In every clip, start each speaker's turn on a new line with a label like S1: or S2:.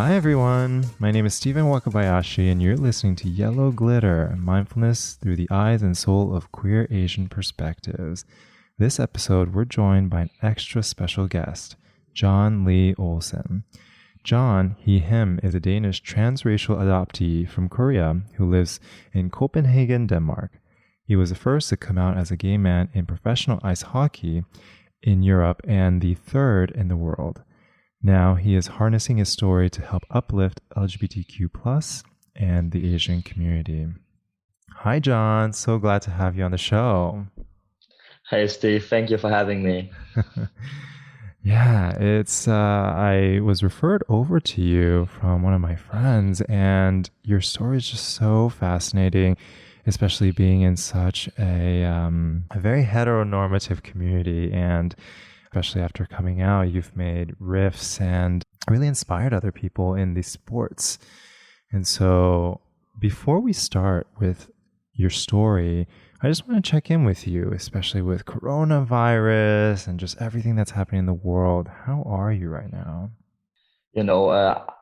S1: Hi everyone, my name is Stephen Wakabayashi and you're listening to Yellow Glitter, mindfulness through the eyes and soul of queer Asian perspectives. This episode, we're joined by an extra special guest, Jon Lee-Olsen. Jon, him, is a Danish transracial adoptee from Korea who lives in Copenhagen, Denmark. He was the first to come out as a gay man in professional ice hockey in Europe and the third in the world. Now he is harnessing his story to help uplift LGBTQ+ and the Asian community. Hi, Jon. So glad to have you on the show.
S2: Hey, Steve. Thank you for having me.
S1: Yeah, I was referred over to you from one of my friends, and your story is just so fascinating, especially being in such a very heteronormative community. And especially after coming out, you've made riffs and really inspired other people in these sports. And so before we start with your story, I just want to check in with you, especially with coronavirus and just everything that's happening in the world. How are you right now?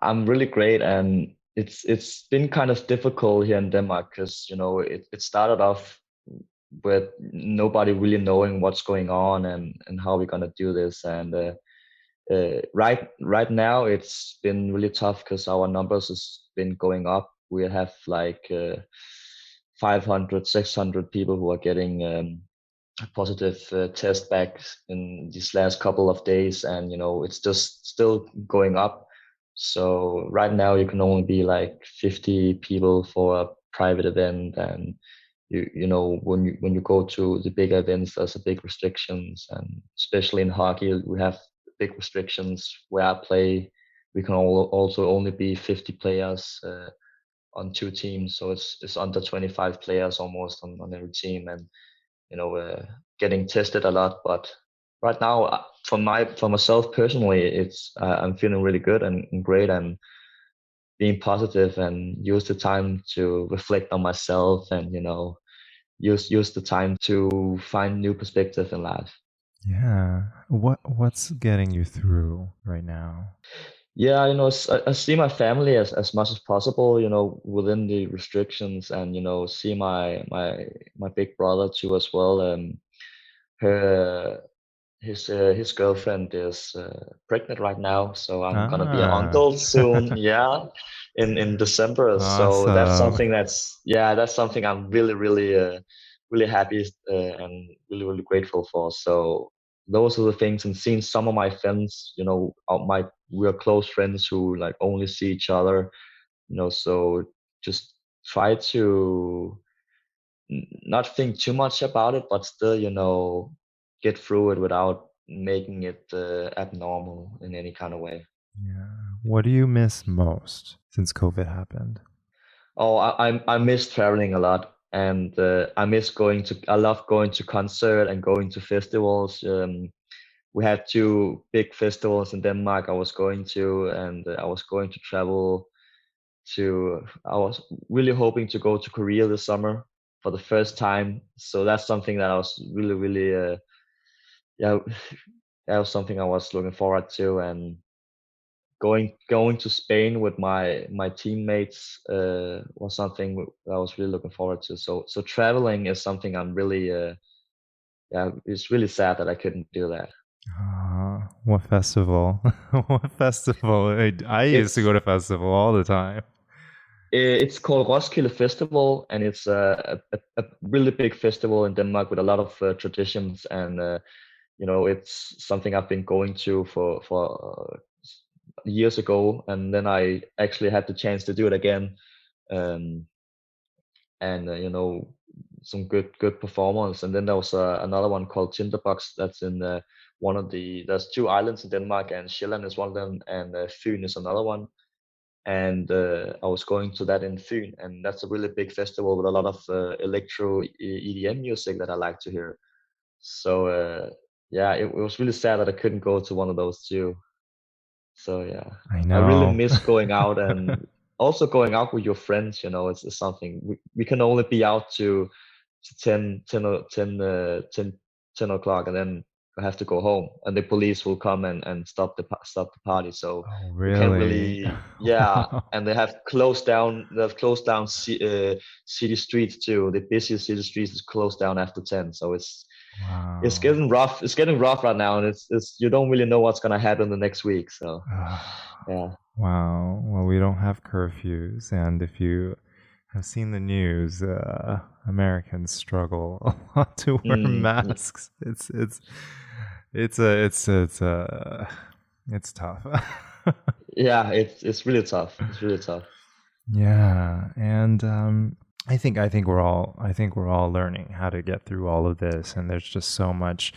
S2: I'm really great, and it's been kind of difficult here in Denmark because it started off with nobody really knowing what's going on and how we're gonna do this. And right now it's been really tough because our numbers has been going up. We have like 500, 600 people who are getting positive test back in these last couple of days, and it's just still going up. So right now you can only be like 50 people for a private event, and when you go to the bigger events, there's a big restrictions, and especially in hockey we have big restrictions. Where I play, we can also only be 50 players on two teams, so it's under 25 players almost on every team, and getting tested a lot. But right now, for myself personally, it's I'm feeling really good and great, and being positive, and use the time to reflect on myself, and use the time to find new perspective in life.
S1: Yeah. What's getting you through right now?
S2: Yeah, I see my family as much as possible, within the restrictions, and see my big brother too as well. Her his girlfriend is pregnant right now, so I'm gonna be an
S1: Ah,
S2: uncle soon. Yeah, in December. So that's
S1: awesome.
S2: something that's something I'm really happy and really grateful for. So those are the things. And seeing some of my friends, we are close friends who like only see each other. So just try to not think too much about it, but still, get through it without making it abnormal in any kind of way.
S1: Yeah. What do you miss most since COVID happened?
S2: Oh, I miss traveling a lot, and I love going to concert and going to festivals. We had two big festivals in Denmark I was going to, and I was going to travel I was really hoping to go to Korea this summer for the first time. So that's something that I was really yeah, that was something I was looking forward to. And going to Spain with my teammates was something I was really looking forward to. So traveling is something I'm really yeah, it's really sad that I couldn't do that.
S1: What festival? What festival? I used to
S2: It's
S1: go to festival all the time.
S2: it's called Roskilde Festival, and it's a really big festival in Denmark with a lot of traditions. And it's something I've been going to for years ago, and then I actually had the chance to do it again. um, and some good performance. And then there was another one called Tinderbox that's in there's two islands in Denmark, and Sjælland is one of them, and Fyn is another one. And I was going to that in Fyn, and that's a really big festival with a lot of electro EDM music that I like to hear. So yeah, it was really sad that I couldn't go to one of those two. So yeah,
S1: I
S2: I really
S1: know.
S2: miss going out, and also going out with your friends. It's something we can only be out to 10 o'clock, and then have to go home, and the police will come and stop the party. So
S1: Oh,
S2: you can't
S1: really?
S2: really, yeah.
S1: Wow.
S2: And they have closed down city streets too. The busiest city streets is closed down after 10. So it's
S1: Wow.
S2: getting rough. It's getting rough right now, and it's you don't really know what's gonna happen the next week. So yeah.
S1: Wow. Well, we don't have curfews, and if you have seen the news, Americans struggle a lot to wear
S2: Yeah.
S1: masks. It's tough.
S2: Yeah, it's really tough. It's really tough.
S1: Yeah, and I think we're all learning how to get through all of this, and there's just so much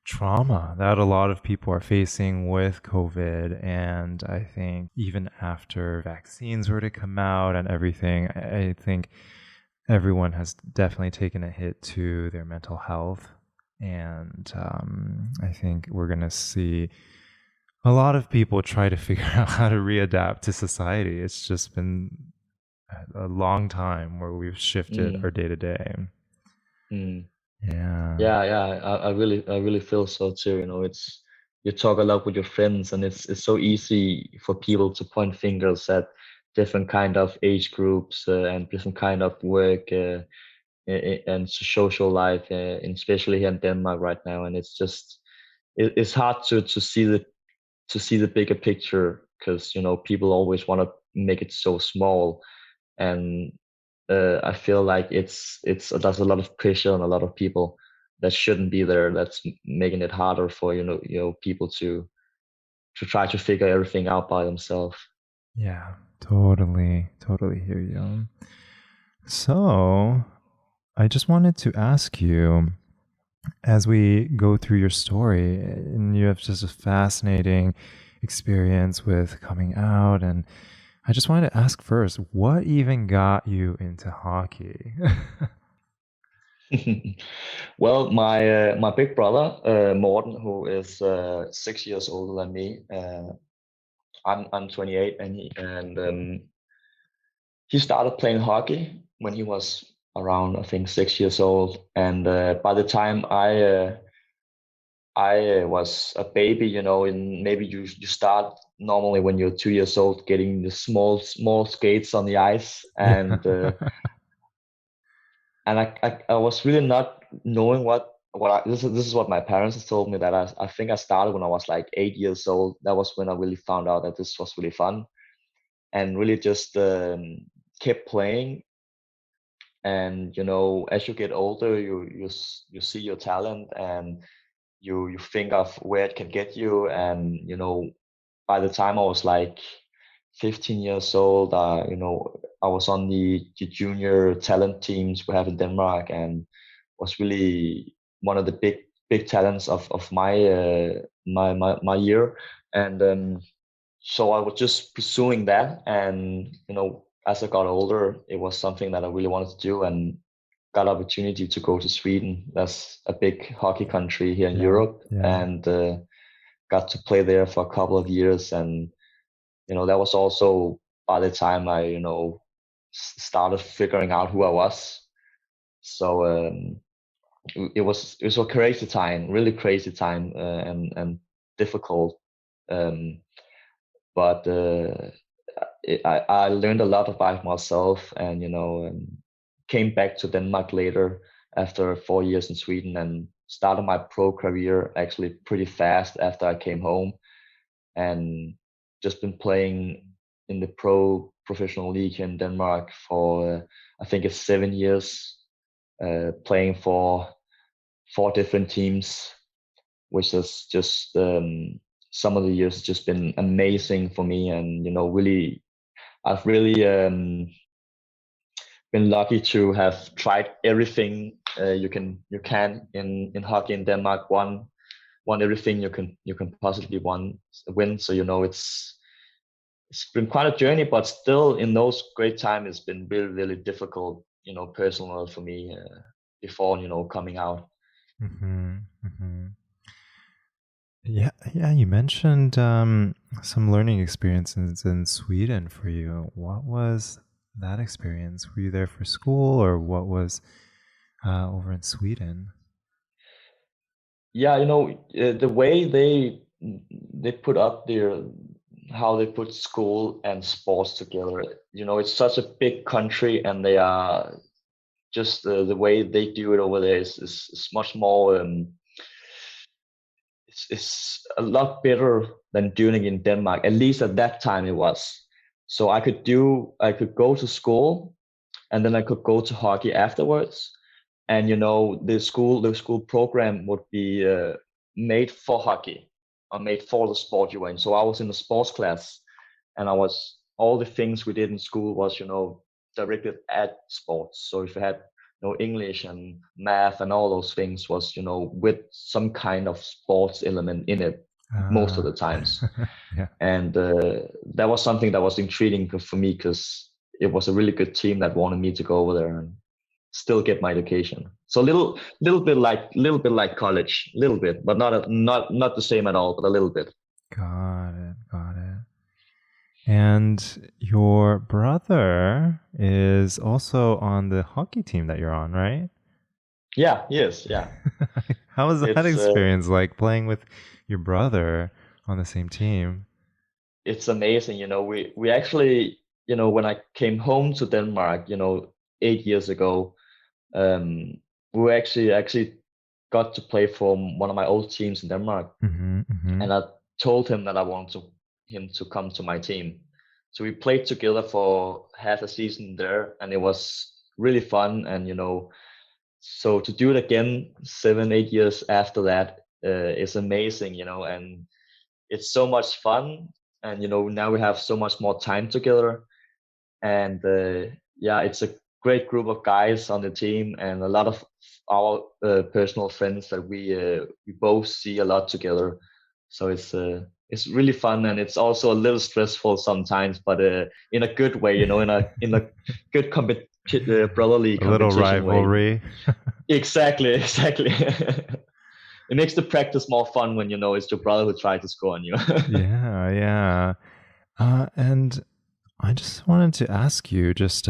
S1: trauma that a lot of people are facing with COVID. And I think even after vaccines were to come out and everything, I think everyone has definitely taken a hit to their mental health. And I think we're going to see a lot of people try to figure out how to readapt to society. It's just been a long time where we've shifted our
S2: Mm,
S1: day to day.
S2: mm.
S1: Yeah.
S2: Yeah. I really feel so too. You know, it's you talk a lot with your friends, and it's so easy for people to point fingers at different kind of age groups and different kind of work and social life, especially here in Denmark right now. And it's just it's hard to see the bigger picture, because you know people always want to make it so small. And I feel like it's there's a lot of pressure on a lot of people that shouldn't be there. That's making it harder for people to try to figure everything out by themselves.
S1: Yeah. Totally hear you. So I just wanted to ask you, as we go through your story, and you have just a fascinating experience with coming out, and I just wanted to ask first, what even got you into hockey?
S2: Well, my big brother Morten, who is 6 years older than me, I'm 28, and he started playing hockey when he was around, I think, 6 years old. And by the time I was a baby, you know, and maybe you start normally when you're 2 years old, getting the small skates on the ice.
S1: Yeah.
S2: And I was really not knowing this is what my parents have told me, that I think I started when I was like 8 years old. That was when I really found out that this was really fun, and really just kept playing. And you know, as you get older, you see your talent, and you think of where it can get you. And you know, by the time I was like 15 years old, you know, I was on the junior talent teams we have in Denmark, and was really one of the big talents of my year. And so I was just pursuing that. And you know, as I got older, it was something that I really wanted to do, and got opportunity to go to Sweden. That's a big hockey country here in
S1: Yeah.
S2: Europe.
S1: Yeah.
S2: And got to play there for a couple of years. And you know, that was also by the time I, you know, started figuring out who I was. So it was a crazy time, really crazy time, and difficult. Um, but I learned a lot about myself. And you know, came back to Denmark later after 4 years in Sweden, and started my pro career actually pretty fast after I came home. And just been playing in the professional league in Denmark for I think it's 7 years, playing for 4 different teams, which has just some of the years just been amazing for me. And you know, really, I've really been lucky to have tried everything you can in hockey in Denmark. Won everything you can possibly win. So you know, it's been quite a journey, but still in those great times, it's been really, really difficult, you know, personal for me, before, you know, coming out.
S1: Hmm. Hmm. Yeah, yeah. You mentioned some learning experiences in Sweden for you. What was that experience? Were you there for school, or what was over in Sweden?
S2: yeah, the way they put up their how they put school and sports together. It's such a big country, and they are just the way they do it over there is much more. It's a lot better than doing it in Denmark. At least at that time it was. So I could go to school, and then I could go to hockey afterwards. And the school program would be made for hockey, or made for the sport you were in. So I was in the sports class, and I was all the things we did in school was directed at sports. So if you had English and math and all those things was with some kind of sports element in it most of
S1: Uh,
S2: the times.
S1: yeah.
S2: And that was something that was intriguing for me, because it was a really good team that wanted me to go over there and still get my education. So little bit like college, little bit, but not the same at all, but a little bit.
S1: Got it. Got it. And your brother is also on the hockey team that you're on, right?
S2: Yeah, yes, yeah.
S1: How was that
S2: It's
S1: experience like playing with your brother on the same team?
S2: it's amazing. We actually, when I came home to Denmark, 8 years ago, um, we actually got to play for one of my old teams in Denmark,
S1: Mm-hmm, mm-hmm.
S2: and I told him that I wanted him to come to my team. So we played together for half a season there, and it was really fun. And so to do it again 7, 8 years after that is amazing. And it's so much fun. And now we have so much more time together. And yeah, it's a great group of guys on the team, and a lot of our personal friends that we both see a lot together. So it's really fun, and it's also a little stressful sometimes, but in a good way, in a good brotherly
S1: A little
S2: competition way.
S1: rivalry.
S2: Exactly, exactly. It makes the practice more fun when it's your brother who tried to score on you.
S1: Yeah, yeah. And I just wanted to ask you, just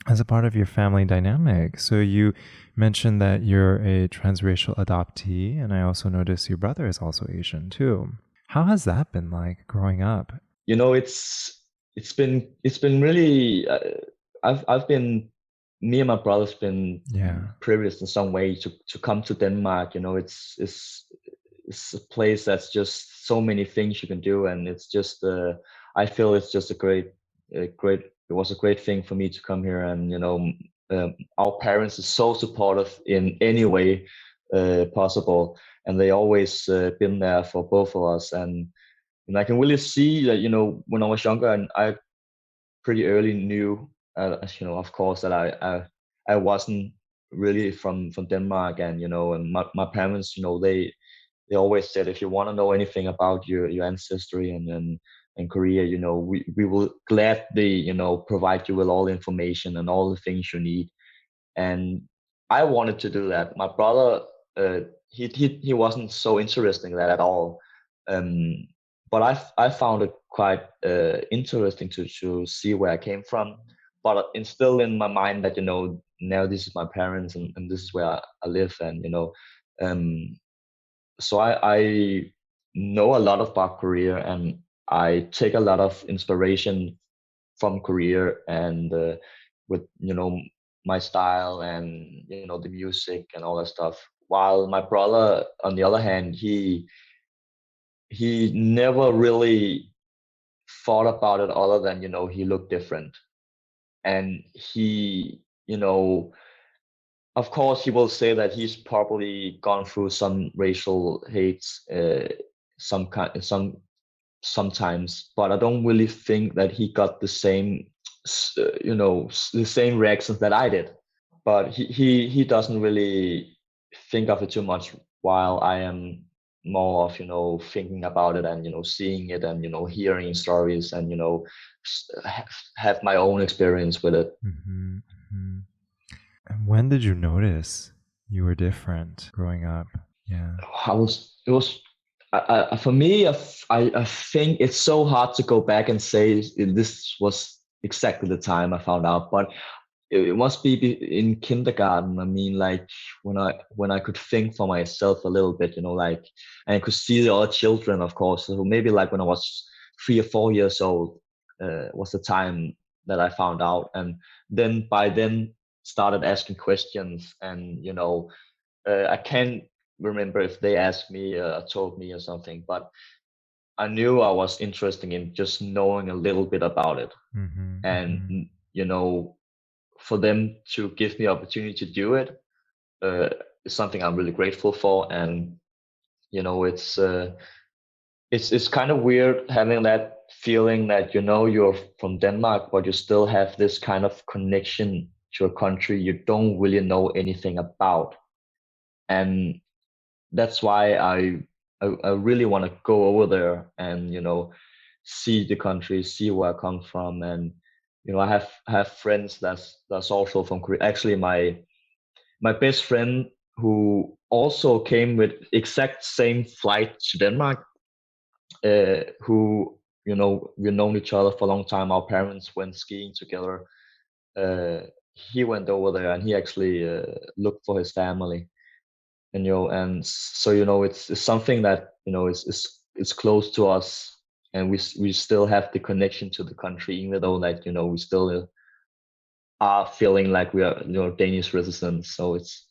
S1: as a part of your family dynamic. So you mentioned that you're a transracial adoptee, and I also noticed your brother is also Asian too. How has that been like growing up?
S2: It's been really. I've been Me and my brother's been
S1: Yeah.
S2: privileged in some way to come to Denmark. It's a place that's just so many things you can do, and it's just I feel it's just a great. It was a great thing for me to come here, and our parents are so supportive in any way possible, and they always been there for both of us. And I can really see that when I was younger, and I pretty early knew, of course, that I wasn't really from Denmark. And and my parents, they always said, if you want to know anything about your ancestry and Korea, we will gladly provide you with all the information and all the things you need. And I wanted to do that. My brother, he wasn't so interested in that at all. Um, but I found it quite interesting to see where I came from. But it's still in my mind that now this is my parents, and this is where I live. And um, so I know a lot about Korea, and I take a lot of inspiration from Korea, and with my style, and the music and all that stuff. While my brother, on the other hand, he never really thought about it, other than he looked different. And he, of course, he will say that he's probably gone through some racial hates, sometimes, but I don't really think that he got the same, the same reactions that I did. But he doesn't really think of it too much, while I am more of thinking about it, and seeing it, and hearing stories, and have my own experience with it.
S1: Mm-hmm, mm-hmm. And when did you notice you were different growing up? Yeah.
S2: I was it was For me, I think it's so hard to go back and say this was exactly the time I found out. But it must be in kindergarten. I mean, like when I could think for myself a little bit, like, and I could see the other children, of course. So maybe like when I was 3 or 4 years old, was the time that I found out, and then by then started asking questions, and I can't remember if they asked me, told me or something, but I knew I was interested in just knowing a little bit about it,
S1: Mm-hmm,
S2: and
S1: mm-hmm.
S2: for them to give me opportunity to do it uh, is something I'm really grateful for. And it's it's kind of weird having that feeling that you're from Denmark, but you still have this kind of connection to a country you don't really know anything about. And that's why I really want to go over there and see the country, see where I come from. And I have friends that's also from Korea. Actually, my best friend, who also came with exact same flight to Denmark, who we've known each other for a long time. Our parents went skiing together. uh, he went over there and he actually looked for his family. And and so it's something that is close to us, and we still have the connection to the country, even though that we still are feeling like we are Danish residents. So it's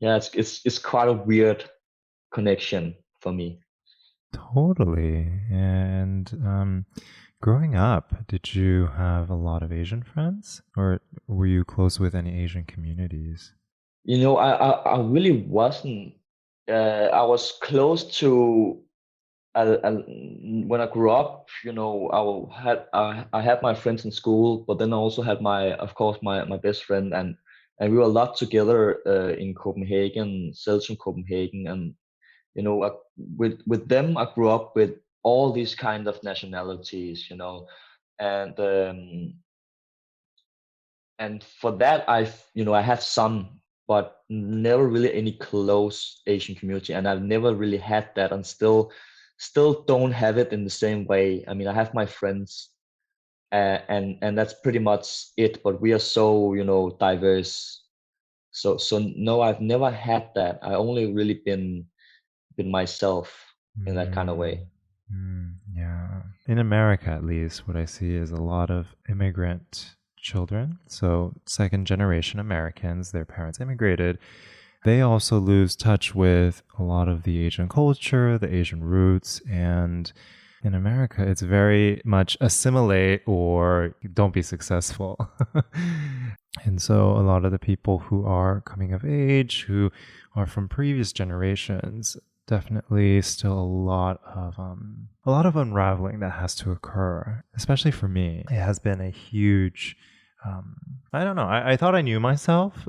S2: yeah, it's quite a weird connection for me.
S1: Totally. And growing up, did you have a lot of Asian friends, or were you close with any Asian communities?
S2: I really wasn't. I was close to. When I grew up, I had my friends in school, but then I also had of course, my best friend, and we were a lot together in Copenhagen, Central Copenhagen, and with them, I grew up with all these kind of nationalities, and for that I have some, but never really any close Asian community, and I've never really had that, and still don't have it in the same way. I mean, I have my friends, and that's pretty much it, but we are so diverse. So no, I've never had that. I only really been myself in that kind of
S1: Mm,
S2: way.
S1: yeah. In America, at least, what I see is a lot of immigrant children. So, second generation Americans, their parents immigrated. They also lose touch with a lot of the Asian culture, the Asian roots. And in America, it's very much assimilate or don't be successful. And so, a lot of the people who are coming of age, who are from previous generations, definitely still a lot of unraveling that has to occur, especially for me. It has been a huge I don't know. I thought I knew myself,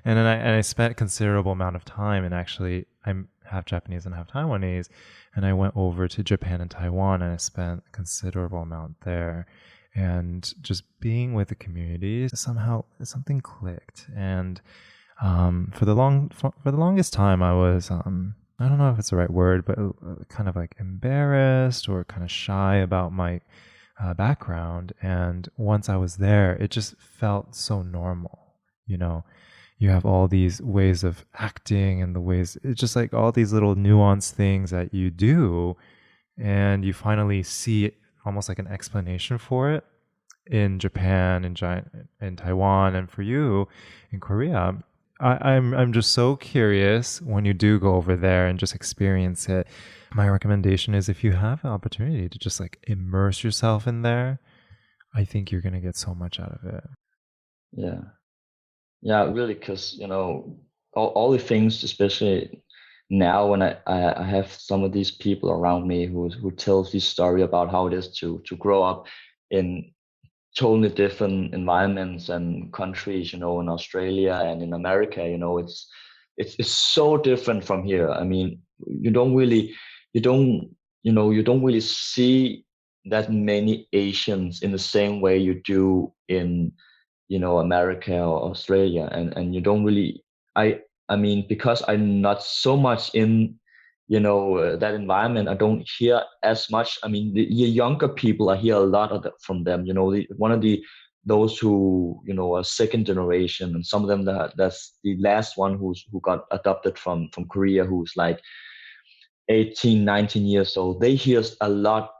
S1: and I spent considerable amount of time. And actually, I'm half Japanese and half Taiwanese, and I went over to Japan and Taiwan, and I spent a considerable amount there. And just being with the community, somehow something clicked. And for the longest time, I was I don't know if it's the right word, but kind of like embarrassed or kind of shy about my background. And once I was there, it just felt so normal. You know, you have all these ways of acting and the ways, it's just like all these little nuanced things that you do. And you finally see almost like an explanation for it in Japan and in Taiwan, and for you in Korea. I'm just so curious when you do go over there and just experience it. My recommendation is if you have an opportunity to just like immerse yourself in there, I think you're gonna get so much out of it.
S2: Yeah, yeah, really, because all the things, especially now when I have some of these people around me who tells this story about how it is to grow up in totally different environments and countries, in Australia and in America. It's so different from here. I mean, you don't you don't really see that many Asians in the same way you do in America or Australia. And you don't really, I mean, because I'm not so much in that environment, I don't hear as much. I mean, the younger people, I hear a lot from them. One of the those who, you know, are second generation, and some of them that's the last one who got adopted from Korea, who's like 18, 19 years old. They hear a lot,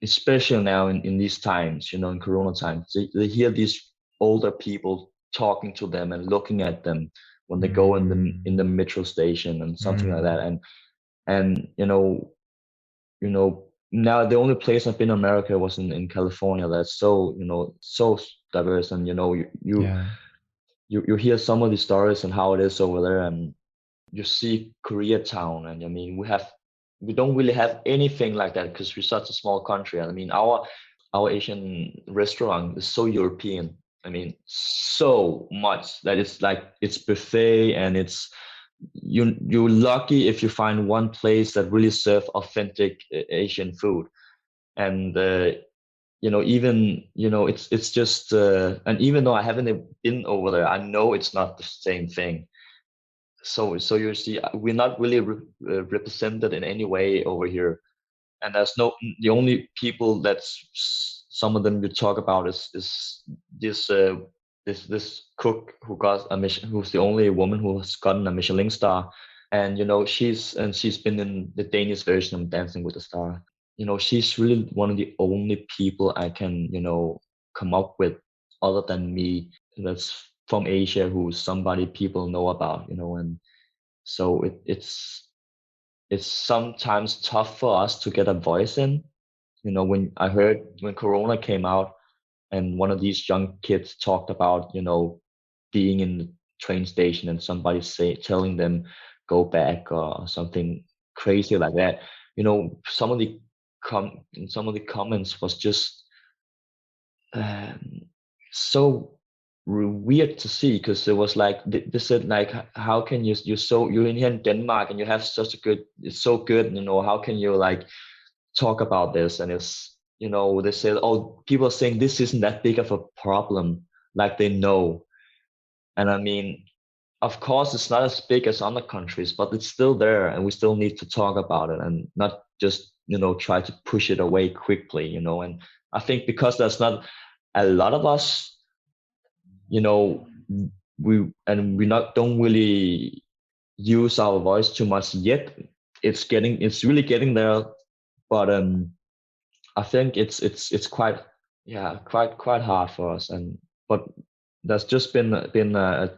S2: especially now in these times, you know, in Corona times. They hear these older people talking to them and looking at them when they go in the metro station and something like that. And you know, now the only place I've been in America was in California. That's so, you know, so diverse. And you know,
S1: Yeah.
S2: you hear some of the stories and how it is over there, and you see Koreatown. And I mean, we don't really have anything like that because we're such a small country. I mean, our Asian restaurant is so European. I mean, so much that it's like it's buffet, and it's you're lucky if you find one place that really serve authentic Asian food. And you know, even, you know, it's just and even though I haven't been over there, I know it's not the same thing. So you see, we're not really represented in any way over here. And there's no, the only people some of them you talk about is this this cook who got a Michelin, who's the only woman who has gotten a Michelin star. And you know, she's been in the Danish version of Dancing with the Star. You know, she's really one of the only people I can, you know, come up with, other than me, that's from Asia, who's somebody people know about, you know. And so it's sometimes tough for us to get a voice in. You know, when I heard when Corona came out, and one of these young kids talked about, you know, being in the train station and somebody telling them go back or something crazy like that. You know, some of the comments was just um, so weird to see, because it was like they said like, how can you're in here in Denmark and you have such a good, it's so good, you know, how can you like talk about this? And it's, you know, they said, oh, people are saying this isn't that big of a problem, like they know. And I mean, of course it's not as big as other countries, but it's still there, and we still need to talk about it and not just, you know, try to push it away quickly, you know. And I think because there's not a lot of us, you know, we not don't really use our voice too much yet. It's really getting there. But I think it's quite, yeah, quite hard for us. And but there's just been a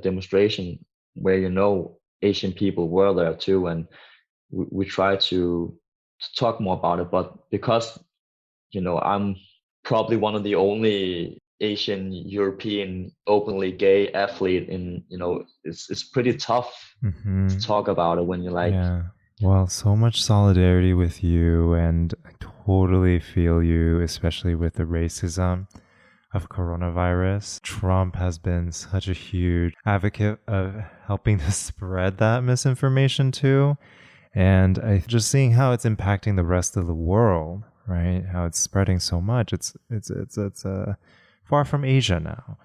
S2: demonstration where, you know, Asian people were there too, and we try to talk more about it. But because, you know, I'm probably one of the only Asian European openly gay athlete, in, you know, it's pretty tough to talk about it when you're like,
S1: Yeah. Well, so much solidarity with you, and I totally feel you, especially with the racism of coronavirus. Trump has been such a huge advocate of helping to spread that misinformation too. And I just seeing how it's impacting the rest of the world, right? How it's spreading so much. It's far from Asia now.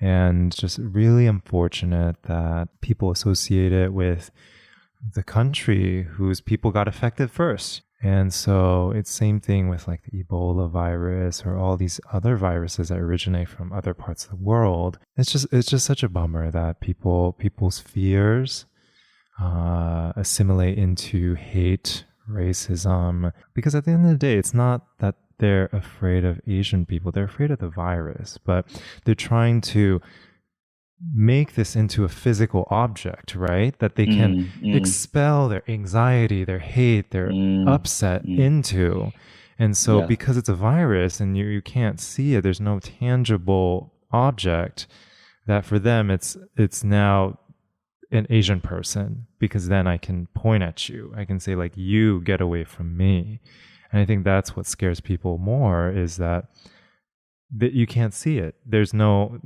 S1: And just really unfortunate that people associate it with the country whose people got affected first. And so it's same thing with like the Ebola virus or all these other viruses that originate from other parts of the world. It's just such a bummer that people's fears assimilate into hate, racism, because at the end of the day, it's not that they're afraid of Asian people, they're afraid of the virus, but they're trying to make this into a physical object, right? That they can expel their anxiety, their hate, their upset into. And so because it's a virus and you can't see it, there's no tangible object, that for them it's now an Asian person, because then I can point at you. I can say like, you get away from me. And I think that's what scares people more, is that you can't see it. There's no,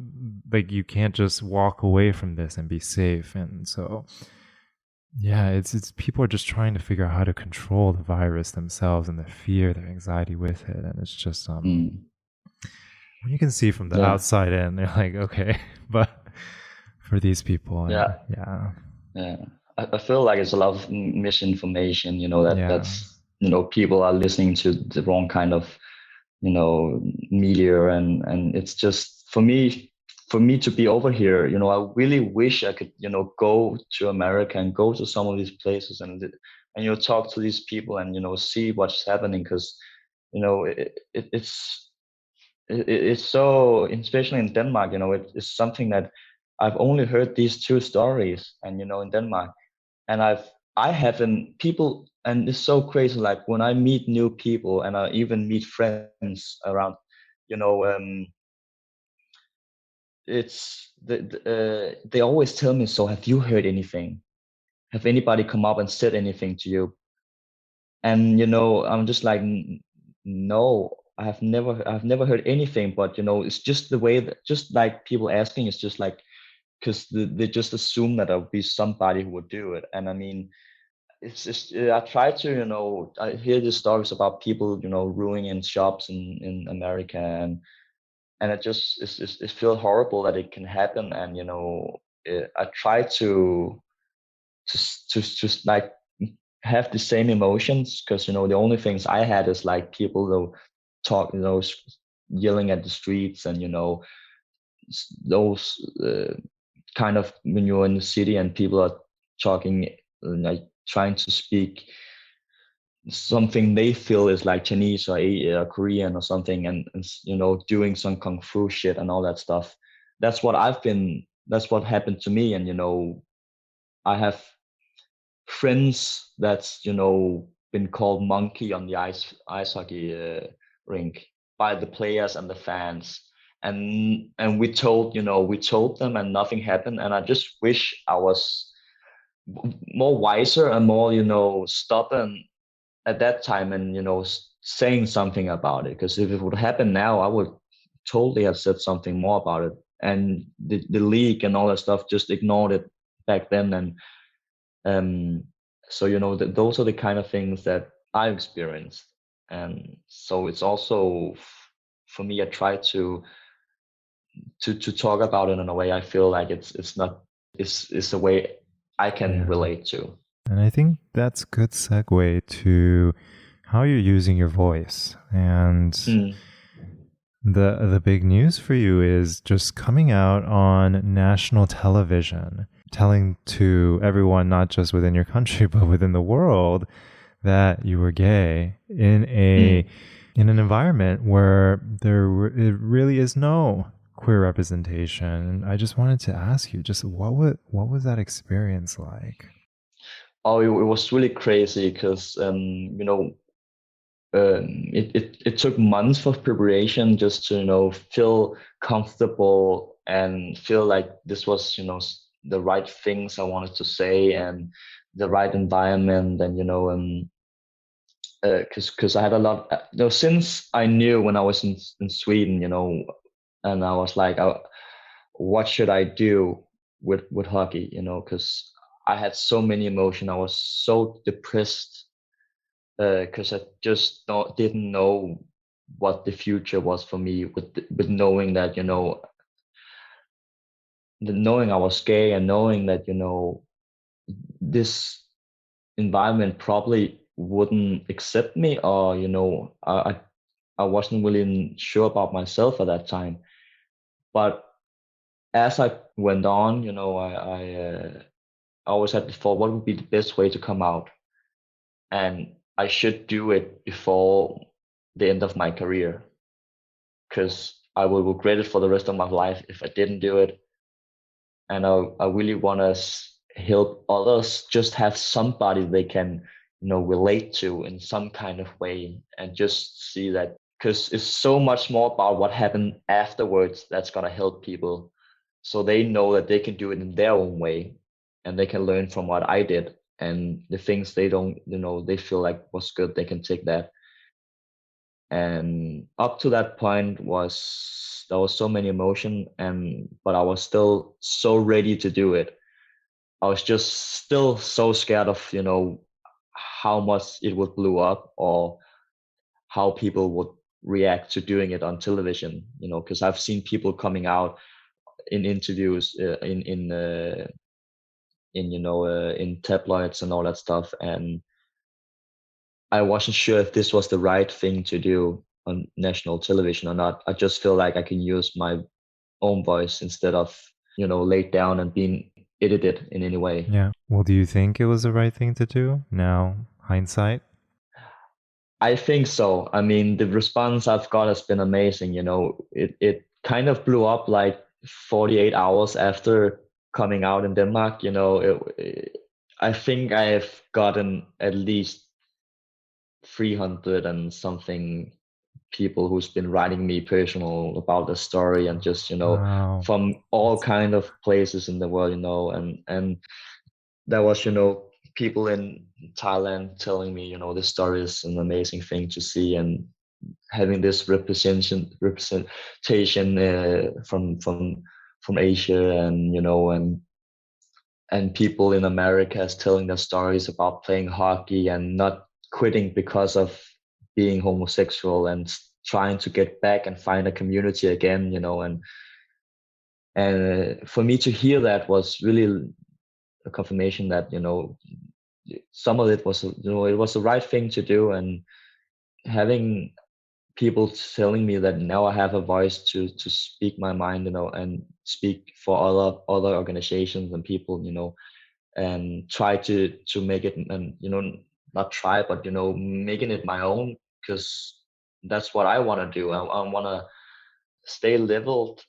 S1: like, you can't just walk away from this and be safe. And so, yeah, it's people are just trying to figure out how to control the virus themselves and their fear, their anxiety with it. And it's just, you can see from the outside in, they're like, okay, but for these people,
S2: I feel like it's a lot of misinformation, you know, that's, you know, people are listening to the wrong kind of media, and it's just for me to be over here. I really wish I could go to America and go to some of these places and talk to these people and see what's happening, because it's so, especially in Denmark, it's something that I've only heard these two stories, and in Denmark, and I haven't people, and it's so crazy. Like when I meet new people and I even meet friends around, you know, they always tell me, so have you heard anything? Have anybody come up and said anything to you? And I'm just like, no, I've never heard anything. But it's just the way that, just like people asking, it's just like, because they just assume that there'll be somebody who would do it. And I mean, it's just I try to I hear these stories about people ruining shops in America, and it feels horrible that it can happen. And I try to like have the same emotions, because the only things I had is like people talk, yelling at the streets, and those kind of, when you're in the city and people are talking, like trying to speak something they feel is like Chinese or Korean or something, and doing some kung fu shit and all that stuff. That's what happened to me. And I have friends that's been called monkey on the ice hockey rink by the players and the fans. And we told them, and nothing happened. And I just wish I was more wiser and more stubborn at that time, and saying something about it. Because if it would happen now, I would totally have said something more about it. And the league and all that stuff just ignored it back then. And so those are the kind of things that I experienced. And so it's also for me, I try to talk about it in a way I feel like it's a way I can relate to.
S1: And I think that's a good segue to how you're using your voice. And the big news for you is just coming out on national television, telling to everyone, not just within your country, but within the world, that you were gay in an environment where it really is no queer representation. I just wanted to ask you, just what was that experience like?
S2: Oh, it was really crazy, because it took months of preparation just to feel comfortable and feel like this was the right things I wanted to say, and the right environment. And because I had a lot, since I knew when I was in Sweden, and I was like, what should I do with hockey, because I had so many emotions. I was so depressed, because I just didn't know what the future was for me, with knowing that knowing I was gay, and knowing that this environment probably wouldn't accept me, or I wasn't really sure about myself at that time. But as I went on, I always had the thought, what would be the best way to come out? And I should do it before the end of my career, because I will regret it for the rest of my life if I didn't do it. And I really want to help others just have somebody they can relate to in some kind of way, and just see that, because it's so much more about what happened afterwards that's going to help people, so they know that they can do it in their own way, and they can learn from what I did, and the things they don't they feel like was good, they can take that. And up to that point, there was so many emotion, but I was still so ready to do it. I was just still so scared of how much it would blow up, or how people would react to doing it on television, because I've seen people coming out in interviews, in tabloids and all that stuff, and I wasn't sure if this was the right thing to do. on national television or not. I just feel like I can use my own voice instead of, laid down and being edited in any way.
S1: Yeah. Well, do you think it was the right thing to do now, hindsight?
S2: I think so. I mean, the response I've got has been amazing. It kind of blew up like 48 hours after coming out in Denmark. I think I've gotten at least 300 and something people who's been writing me personal about the story, and just
S1: Wow.
S2: from all kind of places in the world, and there was people in Thailand telling me this story is an amazing thing to see, and having this representation from Asia, and and people in America is telling their stories about playing hockey and not quitting because of being homosexual, and trying to get back and find a community again, and for me to hear that was really a confirmation that some of it was it was the right thing to do. And having people telling me that now I have a voice to speak my mind, and speak for other organizations and people, and try to make it, and not try, but making it my own, because that's what I want to do. I want to stay leveled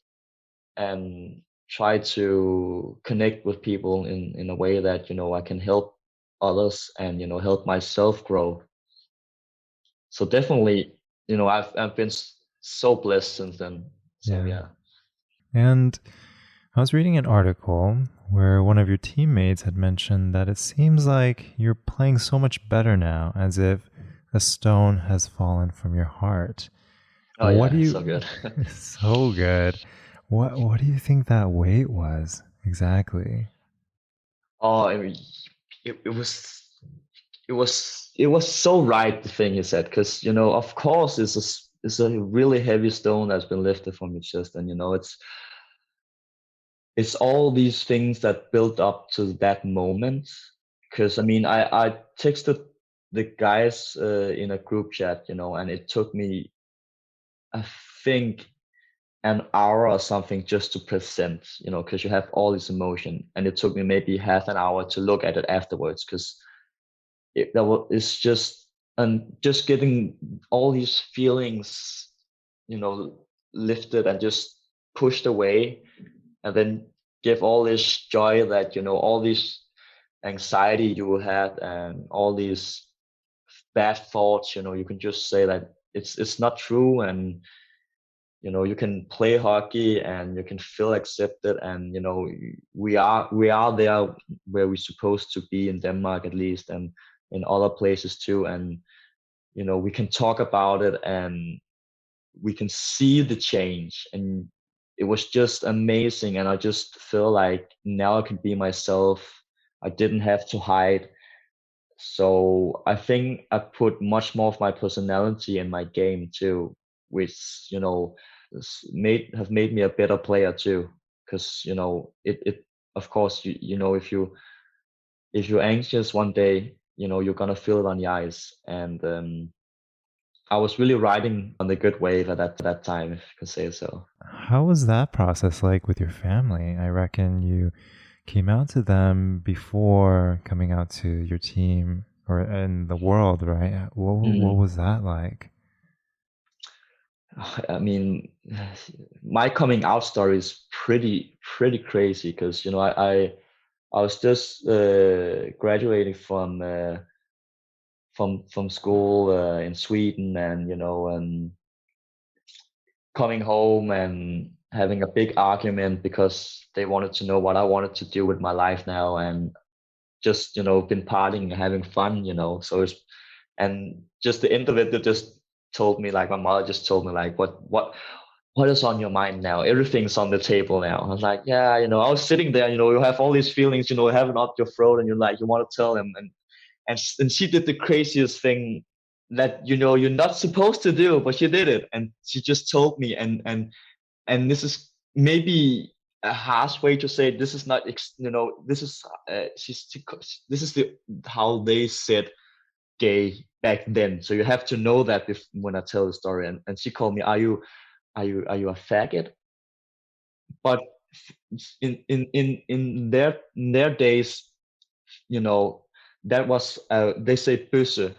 S2: and try to connect with people in a way that I can help others, and help myself grow. So definitely, I've been so blessed since then. So
S1: Yeah.
S2: yeah.
S1: And I was reading an article where one of your teammates had mentioned that it seems like you're playing so much better now, as if a stone has fallen from your heart.
S2: Oh
S1: What do
S2: yeah, so
S1: you
S2: good.
S1: so good. What do you think that weight was exactly?
S2: Oh, I mean, it was so right, the thing you said, because of course it's a really heavy stone that's been lifted from your chest, and it's all these things that built up to that moment. Because I mean, I texted the guys in a group chat, and it took me, I think, an hour or something just to present, because you have all this emotion, and it took me maybe half an hour to look at it afterwards, because it's just, and just getting all these feelings, you know, lifted and just pushed away, and then give all this joy that all this anxiety you had, and all these bad thoughts, you can just say that it's not true, and you can play hockey and you can feel accepted, and we are there where we're supposed to be, in Denmark at least, and in other places too. And we can talk about it, and we can see the change, and it was just amazing. And I just feel like now I can be myself. I didn't have to hide. So I think I put much more of my personality in my game too, which have made me a better player too. Because it of course, if you're anxious one day, you're gonna feel it on the ice. And I was really riding on the good wave at that time, if you can say so.
S1: How was that process like with your family? I reckon you came out to them before coming out to your team or in the world, right? What
S2: Mm.
S1: was that like?
S2: I mean, my coming out story is pretty crazy, because I was just graduating from school in Sweden, and coming home and having a big argument because they wanted to know what I wanted to do with my life now, and just been partying and having fun, so it's, and just the end of it, they just told me, like, my mother just told me, like, what is on your mind now? Everything's on the table now. I was like, yeah, I was sitting there, you have all these feelings, having up your throat, and you're like, you want to tell them. And she did the craziest thing that you're not supposed to do, but she did it, and she just told me. And this is maybe a harsh way to say it. This is not this is this is the how they said gay back then. So you have to know that when I tell the story. And she called me, are you a faggot? But in their days, you know, that was they say bøsse,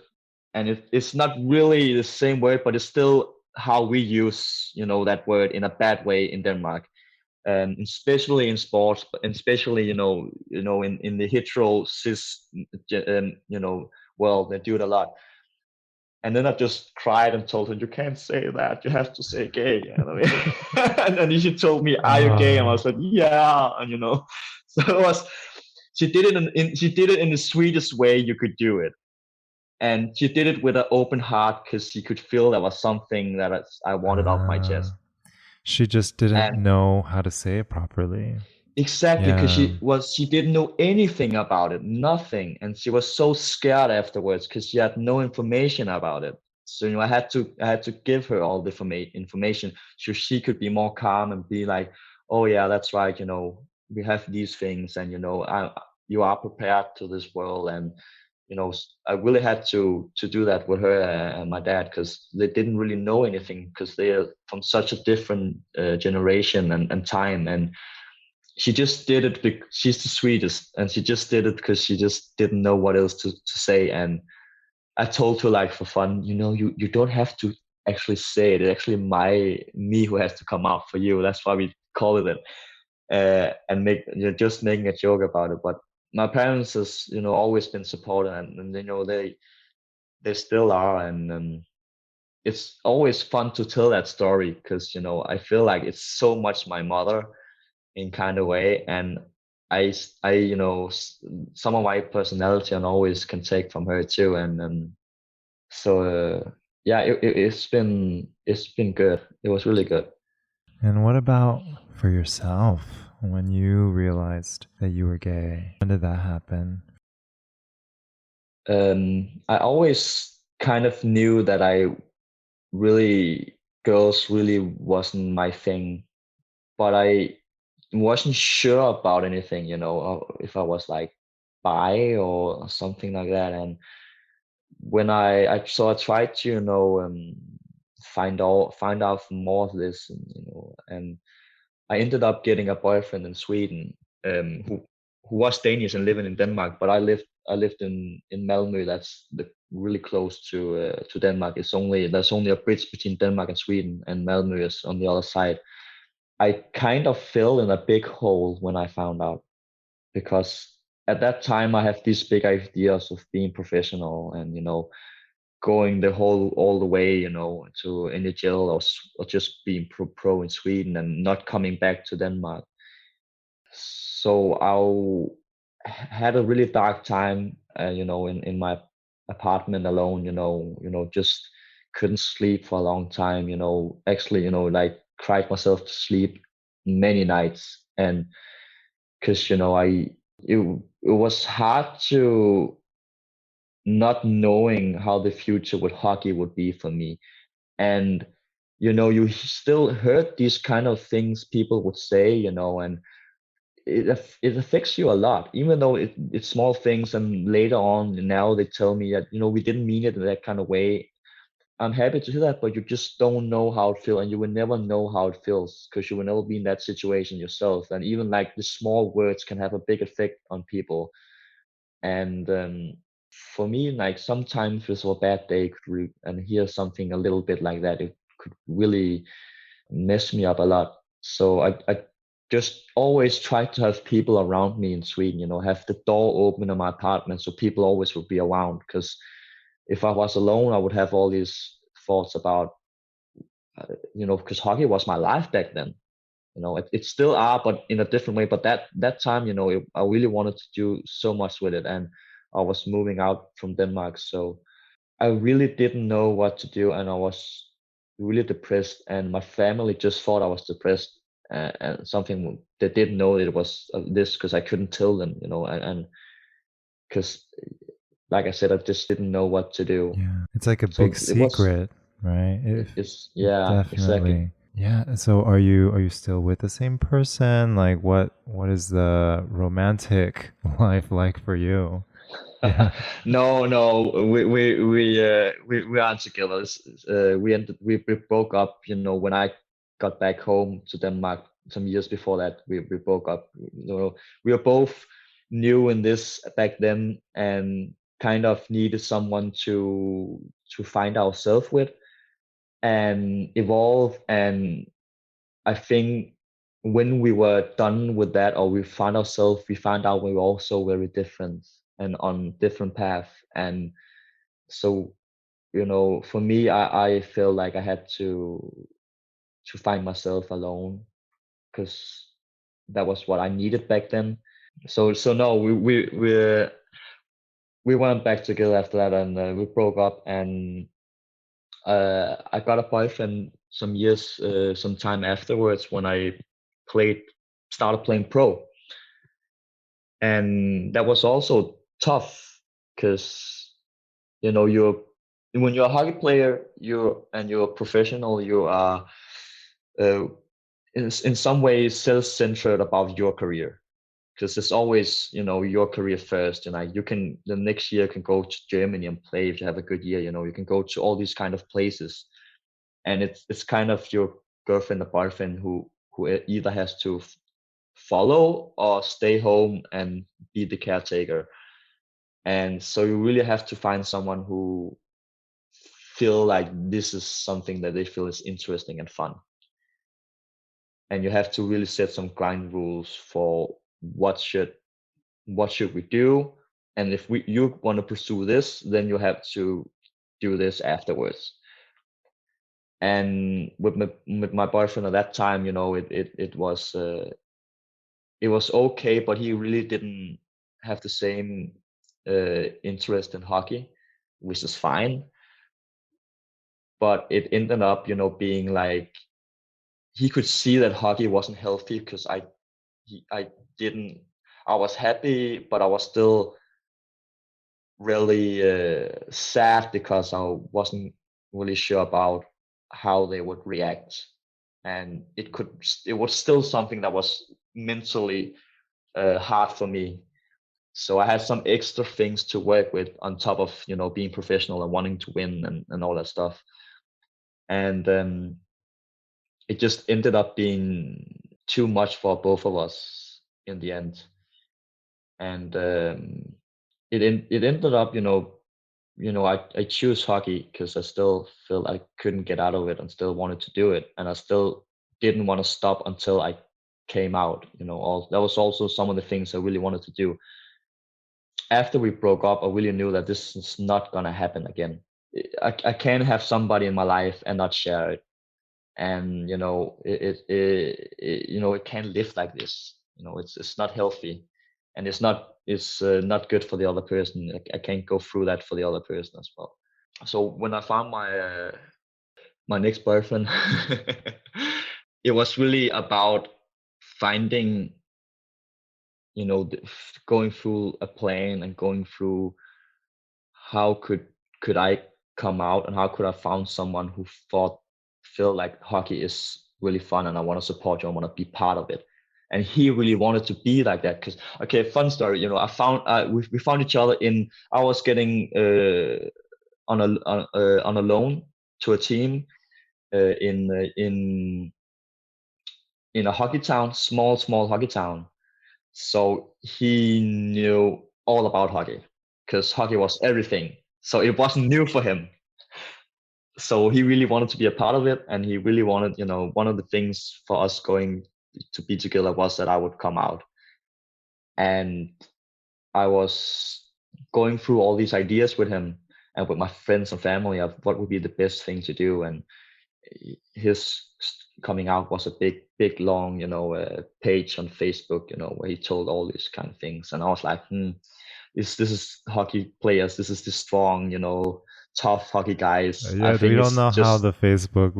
S2: and it's not really the same word, but it's still how we use, that word in a bad way in Denmark, especially in sports, but especially, in the hetero cis, world, they do it a lot. And then I just cried and told her, "You can't say that. You have to say gay." And then she told me, "Are you gay?" And I
S1: Oh,
S2: said, "Yeah." And so it was. She did it in the sweetest way you could do it, and she did it with an open heart because she could feel there was something that I wanted off my
S1: uh,
S2: chest.
S1: she just didn't
S2: And
S1: know how to say it properly.
S2: exactly, because
S1: Yeah.
S2: she didn't know anything about it, nothing, and she was so scared afterwards because she had no information about it. So I had to give her all the information so she could be more calm and be like, "Oh yeah, that's right. We have these things, and you are prepared to this world." And I really had to do that with her and my dad because they didn't really know anything because they are from such a different generation and time. And she just did it because she's the sweetest, and she just did it because she just didn't know what else to say. And I told her, like, for fun, you don't have to actually say it. It's actually me who has to come out for you. That's why we call it and just making a joke about it. But my parents has always been supportive, and they still are. And it's always fun to tell that story because I feel like it's so much my mother in kind of way. And some of my personality and always can take from her too. And so yeah, it's been good. It was really good.
S1: And what about for yourself when you realized that you were gay? When did that happen?
S2: I always kind of knew that girls really wasn't my thing, but I wasn't sure about anything, if I was like bi or something like that. And when I tried to find out more of this, and I ended up getting a boyfriend in Sweden, who was Danish and living in Denmark, but I lived in Malmö. That's really close to Denmark. There's only a bridge between Denmark and Sweden, and Malmö is on the other side. I kind of fell in a big hole when I found out, because at that time I have these big ideas of being professional and going all the way, to NHL, or just being pro in Sweden and not coming back to Denmark. So had a really dark time, in my apartment alone, just couldn't sleep for a long time, actually, like cried myself to sleep many nights. And because, it was hard to not knowing how the future with hockey would be for me. And you still heard these kind of things people would say, and it affects you a lot, even though it's small things. And later on, now they tell me that we didn't mean it in that kind of way. I'm happy to hear that, but you just don't know how it feels, and you will never know how it feels because you will never be in that situation yourself. And even like the small words can have a big effect on people. And for me, like, sometimes if it was a bad day, and hear something a little bit like that, it could really mess me up a lot. So I just always try to have people around me in Sweden, have the door open in my apartment so people always would be around. Because if I was alone, I would have all these thoughts about, because hockey was my life back then. It still are, but in a different way. But that time, I really wanted to do so much with it, and I was moving out from Denmark, so I really didn't know what to do, and I was really depressed. And my family just thought I was depressed, and something they didn't know it was this, because I couldn't tell them, and because, like I said, I just didn't know what to do.
S1: Yeah. It's like a big
S2: So it was,
S1: secret, right?
S2: it's yeah, exactly.
S1: Definitely. Yeah. So are you still with the same person? Like what is the romantic life like for you? Yeah.
S2: No, we aren't together. We broke up. You know, when I got back home to Denmark some years before that, we broke up. You know, we were both new in this back then, and kind of needed someone to find ourselves with and evolve. And I think when we were done with that, or we found ourselves, we found out we were also very different and on different path. And so, you know, for me, I feel like I had to find myself alone, because that was what I needed back then. So no, we went back together after that, and we broke up. And I got a boyfriend some time afterwards, when I played started playing pro. And that was also tough, because you know, when you're a hockey player, you're a professional, you are uh, in some ways self-centered about your career, because it's always, you know, your career first. You know, you can the next year can go to Germany and play if you have a good year. You know, you can go to all these kind of places, and it's kind of your girlfriend or boyfriend who either has to follow or stay home and be the caretaker. And so you really have to find someone who feel like this is something that they feel is interesting and fun. And you have to really set some ground rules for what should we do. And if you want to pursue this, then you have to do this afterwards. And with my boyfriend at that time, you know, it was okay, but he really didn't have the same interest in hockey, which is fine. But it ended up, you know, being like he could see that hockey wasn't healthy, because I didn't. I was happy, but I was still really sad, because I wasn't really sure about how they would react. And it was still something that was mentally hard for me. So I had some extra things to work with on top of, you know, being professional and wanting to win and all that stuff. And it just ended up being too much for both of us in the end. And it ended up, I choose hockey because I still feel I couldn't get out of it and still wanted to do it, and I still didn't want to stop until I came out. You know, all that was also some of the things I really wanted to do. After we broke up, I really knew that this is not gonna happen again. I can't have somebody in my life and not share it, and it can't live like this. You know, it's not healthy, and it's not good for the other person. I can't go through that for the other person as well. So when I found my next boyfriend, it was really about finding, going through a plan and going through how could I come out, and how could I found someone who feel like hockey is really fun, and I want to support you, I want to be part of it. And he really wanted to be like that. Because, okay, fun story, we found each other in I was getting on a loan to a team in a hockey town, small hockey town. So he knew all about hockey, because hockey was everything. So it wasn't new for him. So he really wanted to be a part of it, and he really wanted, one of the things for us going to be together was that I would come out. And I was going through all these ideas with him and with my friends and family of what would be the best thing to do. And his coming out was a big long page on Facebook, where he told all these kind of things. And I was like, this is hockey players, this is the strong, tough hockey guys. I
S1: Yeah, we
S2: think
S1: don't
S2: it's
S1: know how
S2: just,
S1: the Facebook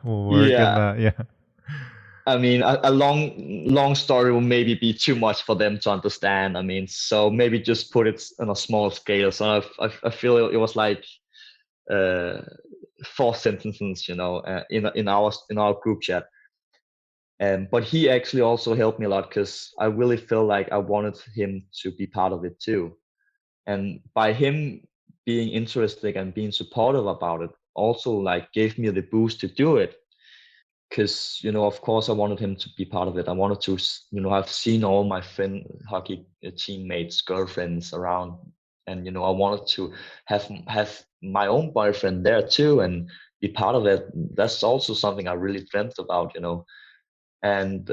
S1: will work in
S2: yeah,
S1: that. Yeah.
S2: I mean, a long story will maybe be too much for them to understand. I mean, so maybe just put it on a small scale. So I feel it was like uh, four sentences, in our group chat. But he actually also helped me a lot, because I really feel like I wanted him to be part of it too. And by him being interested and being supportive about it also like gave me the boost to do it, because of course I wanted him to be part of it. I wanted to I've seen all my friend hockey teammates girlfriends around, and I wanted to have my own boyfriend there too and be part of it. That's also something I really dreamt about, and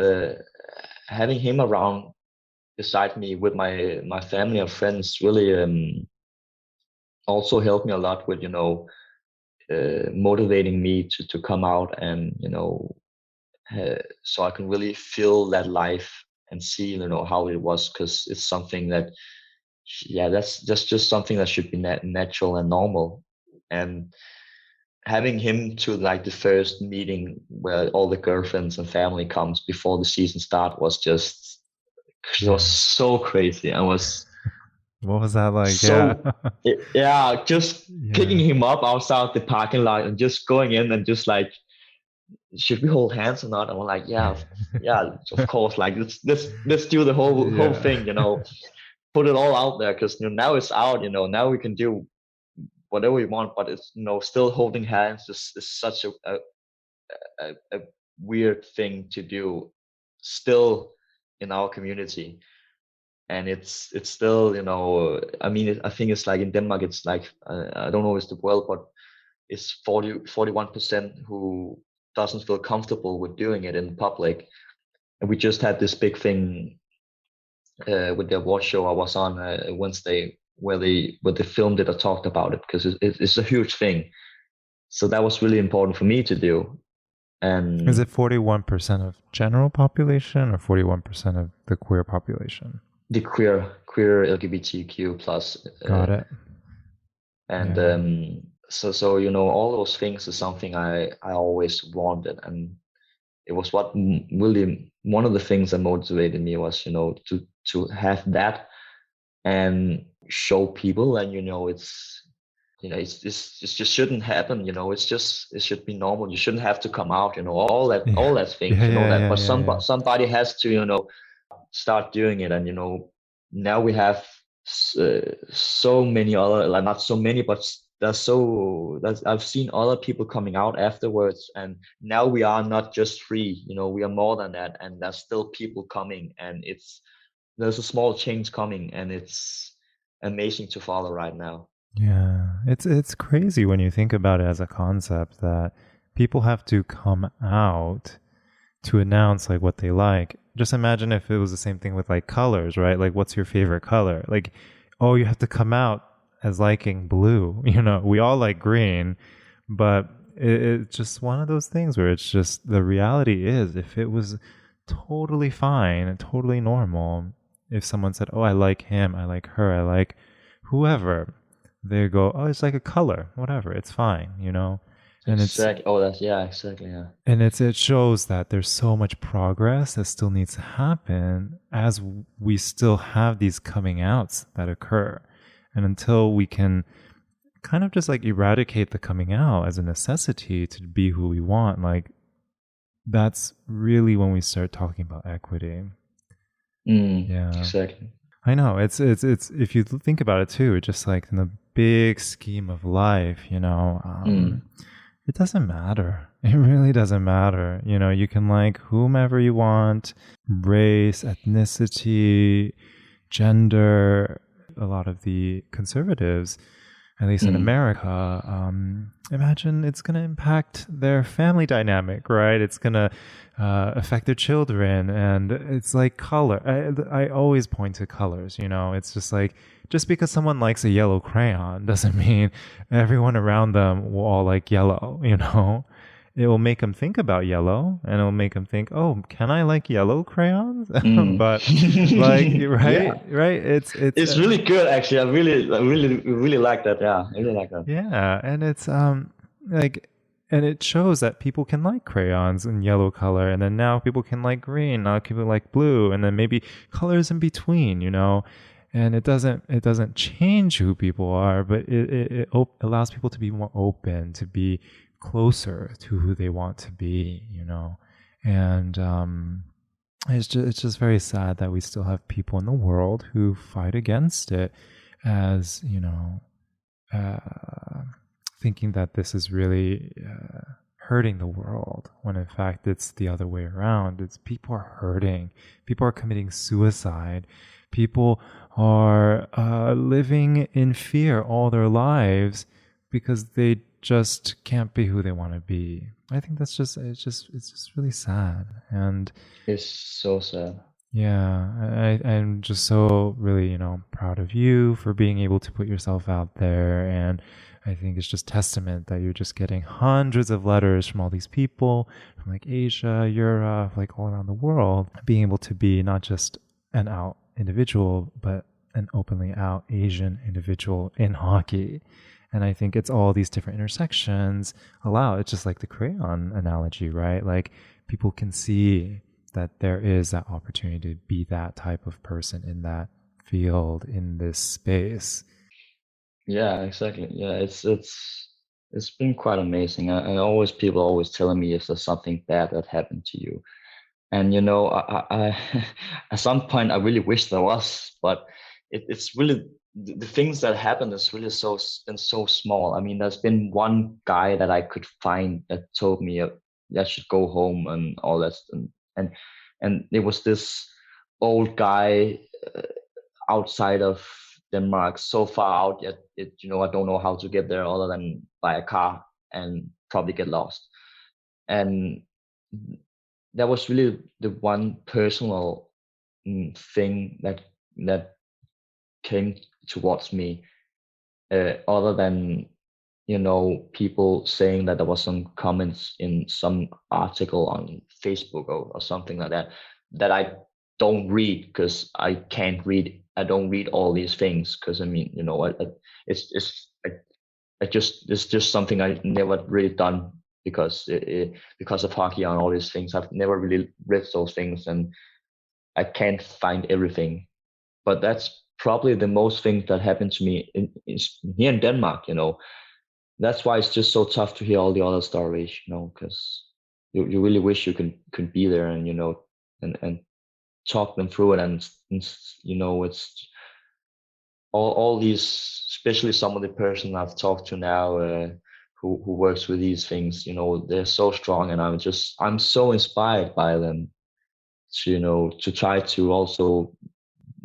S2: having him around beside me with my family and friends really also helped me a lot with motivating me to come out and so I can really feel that life and see how it was, because it's something that that's just something that should be natural and normal. And having him to like the first meeting where all the girlfriends and family comes before the season start was just it was so crazy. I was
S1: What was that like?
S2: so yeah, just picking
S1: Yeah.
S2: him up outside the parking lot and just going in and just like, should we hold hands or not? And we're like, yeah, of course. Like let's do the whole
S1: Yeah.
S2: thing, put it all out there, because now it's out. Now we can do whatever we want, but it's still holding hands is such a weird thing to do still in our community. And it's still I mean I think it's like in Denmark it's like I don't know it's the world, but it's 41% who doesn't feel comfortable with doing it in public. And we just had this big thing with the award show I was on Wednesday, where they filmed it or talked about it, because it's a huge thing. So that was really important for me to do.
S1: Is
S2: And
S1: it 41% of general population or 41% of the queer population?
S2: the queer LGBTQ plus,
S1: Got it.
S2: and
S1: Yeah.
S2: so all those things is something I always wanted. And it was what really one of the things that motivated me was to have that and show people. And it's just shouldn't happen. It should be normal. You shouldn't have to come out, all
S1: Yeah.
S2: that
S1: Yeah.
S2: things,
S1: Yeah.
S2: that,
S1: Yeah.
S2: but
S1: Yeah. Yeah.
S2: somebody has to start doing it. And now we have so many other, like not so many, but that's I've seen other people coming out afterwards, and now we are not just free, we are more than that, and there's still people coming, and there's a small change coming, and it's amazing to follow right now.
S1: Yeah. It's crazy when you think about it as a concept that people have to come out to announce like what they like. Just imagine if it was the same thing with like colors, right? Like what's your favorite color? Like, oh, you have to come out as liking blue. We all like green, but it's just one of those things where it's just the reality is if it was totally fine and totally normal, if someone said, "Oh, I like him, I like her, I like whoever," they go, "Oh, it's like a color, whatever, it's fine." And it's
S2: Exactly. Oh, that's yeah, exactly. Yeah.
S1: it shows that there's so much progress that still needs to happen as we still have these coming outs that occur. And until we can kind of just like eradicate the coming out as a necessity to be who we want, like that's really when we start talking about equity. Yeah.
S2: Exactly.
S1: I know. It's if you think about it too, it's just like in the big scheme of life, it doesn't matter. It really doesn't matter. You can like whomever you want, race, ethnicity, gender. A lot of the conservatives, at least in America, imagine it's going to impact their family dynamic, right? It's going to affect their children. And it's like color. I always point to colors, it's just like, just because someone likes a yellow crayon doesn't mean everyone around them will all like yellow. It will make them think about yellow, and it will make them think, oh, can I like yellow crayons? But like,
S2: Yeah,
S1: right. It's
S2: it's really good actually. I really like that. Yeah, I really like that.
S1: yeah, and it's like, and it shows that people can like crayons in yellow color, and then now people can like green, now people like blue, and then maybe colors in between. And it doesn't change who people are, but it allows people to be more open, to be closer to who they want to be. And it's just very sad that we still have people in the world who fight against it. as, thinking that this is really hurting the world, when in fact it's the other way around. It's people are hurting, people are committing suicide, people are living in fear all their lives because they just can't be who they want to be. I think that's just it's just really sad. And
S2: It's so sad.
S1: yeah, I'm just so really, proud of you for being able to put yourself out there. And I think it's just testament that you're just getting hundreds of letters from all these people from like Asia, Europe, like all around the world, being able to be not just an out individual, but an openly out Asian individual in hockey. And I think it's all these different intersections allow. It's just like the crayon analogy, right? Like people can see that there is that opportunity to be that type of person in that field, in this space.
S2: Yeah, exactly. Yeah, it's been quite amazing. And always people always telling me if there's something bad that happened to you. And I at some point I really wish there was, but it's really the things that happened is really been so small. I mean, there's been one guy that I could find that told me I should go home and all that, and and it was this old guy uh, outside of Denmark, so far out yet I don't know how to get there other than by a car and probably get lost. And that was really the one personal thing that came towards me, other than people saying that there was some comments in some article on Facebook or something like that I don't read because I don't read all these things because I mean it's it's just something I never really done because of hockey and all these things. I've never really read those things and I can't find everything. But that's probably the most things that happened to me here in Denmark. That's why it's just so tough to hear all the other stories. Because you really wish you could be there and and talk them through it and it's all these, especially some of the person I've talked to now, who works with these things, they're so strong, and I'm so inspired by them to to try to also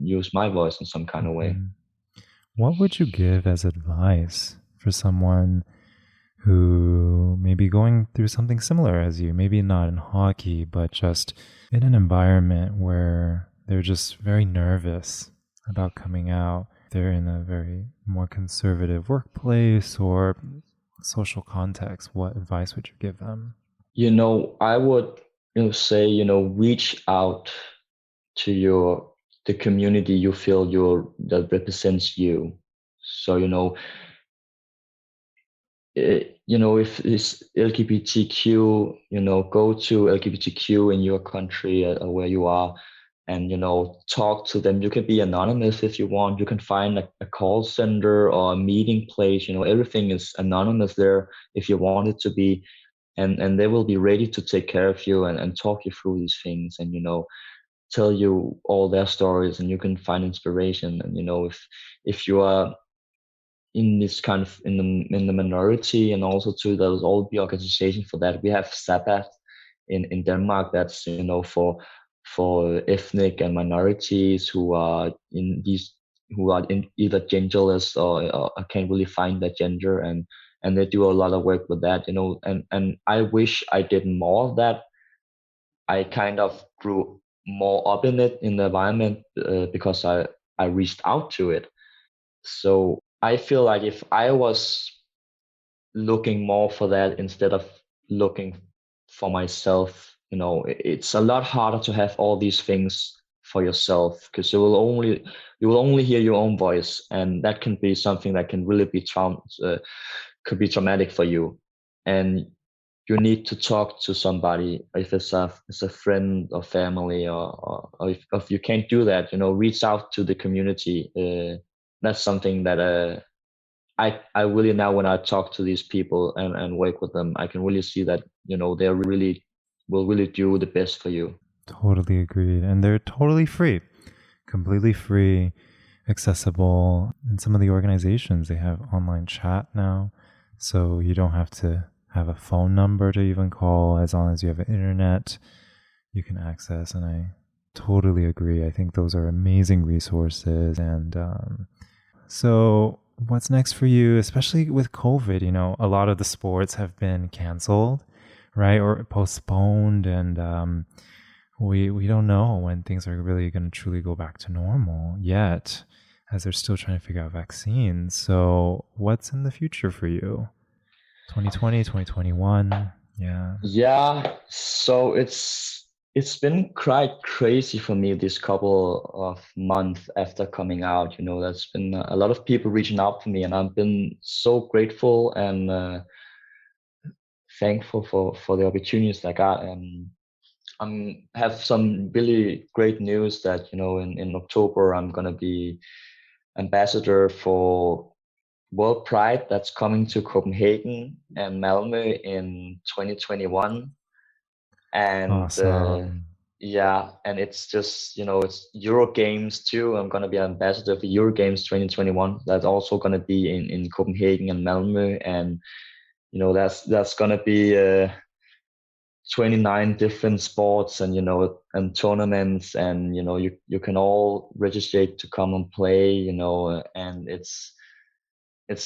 S2: use my voice in some kind of way.
S1: Mhm. What would you give as advice for someone who may be going through something similar as you? Maybe not in hockey, but just in an environment where they're just very nervous about coming out. They're in a very more conservative workplace or social context. What advice would you give them?
S2: I would say reach out to the community you feel that represents you. So if it's LGBTQ, go to LGBTQ in your country, where you are, and talk to them. You can be anonymous if you want. You can find a call center or a meeting place. Everything is anonymous there if you want it to be, and they will be ready to take care of you and talk you through these things, and tell you all their stories, and you can find inspiration. And if you are in this kind of in the minority, and also too there's all the organization for that. We have Sabbath in Denmark, that's for ethnic and minorities who are in these, who are in either genderless or can't really find their gender, and they do a lot of work with that, and I wish I did more of that. I kind of grew more up in it in the environment, because I reached out to it. So I feel like if I was looking more for that instead of looking for myself, it's a lot harder to have all these things for yourself, because you will only hear your own voice, and that can be something that can really be could be traumatic for you. And you need to talk to somebody, if it's a friend or family, or if you can't do that, reach out to the community. That's something that I really, now when I talk to these people and work with them, I can really see that they really will really do the best for you.
S1: Totally agreed. And they're totally free, completely free. accessible. And some of the organizations, they have online chat now. So you don't have to have a phone number to even call. As long as you have an internet, you can access. And I totally agree. I think those are amazing resources. And so what's next for you, especially with COVID? You know, a lot of the sports have been canceled, right? Or postponed. And we don't know when things are really going to truly go back to normal yet, as they're still trying to figure out vaccines. So what's in the future for you? 2020, 2021. Yeah.
S2: Yeah, so it's been quite crazy for me this couple of months after coming out. You know, there's been a lot of people reaching out to me, and I've been so grateful and thankful for the opportunities I got. And I'm have some really great news that, you know, in October I'm gonna be ambassador for World Pride that's coming to Copenhagen and Malmö in 2021. And
S1: Awesome.
S2: yeah, and it's just, you know, it's Euro Games too. I'm gonna be ambassador for Euro Games 2021. That's also gonna be in Copenhagen and Malmö, and you know that's gonna be 29 different sports, and you know, and tournaments, and you know, you can all register to come and play, you know, and it's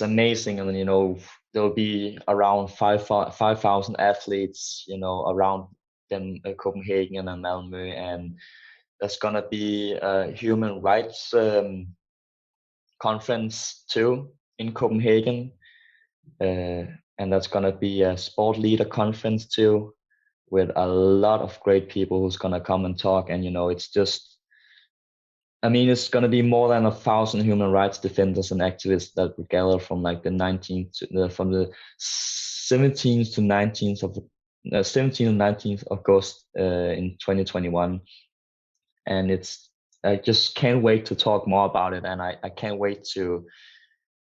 S2: amazing. And you know, there'll be around 5,000 athletes, you know, around them, Copenhagen and Malmö. And there's gonna be a human rights conference too in Copenhagen, and that's gonna be a sport leader conference too, with a lot of great people who's gonna come and talk. And you know, it's just, I mean, it's gonna be more than 1,000 human rights defenders and activists that will gather from like the 19th, from the 17th to 19th of 17th and 19th of August in 2021. And it's, I just can't wait to talk more about it, and I can't wait to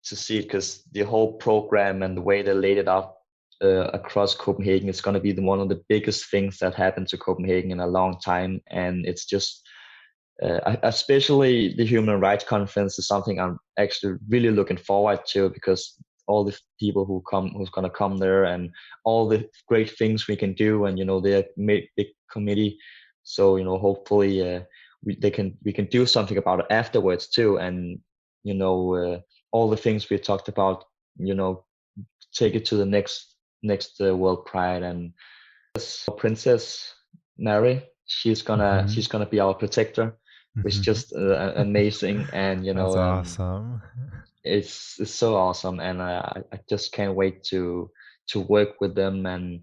S2: see it, because the whole program and the way they laid it out across Copenhagen is going to be one of the biggest things that happened to Copenhagen in a long time. And it's just, especially the Human Rights Conference is something I'm actually really looking forward to, because all the people who's going to come there, and all the great things we can do. And you know, they're made big committee, so you know, hopefully we can do something about it afterwards too. And you know, all the things we talked about, you know, take it to the next World Pride. And Princess Mary, she's gonna be our protector, which is just amazing. And you
S1: That's
S2: know,
S1: awesome.
S2: it's so awesome. And I just can't wait to work with them and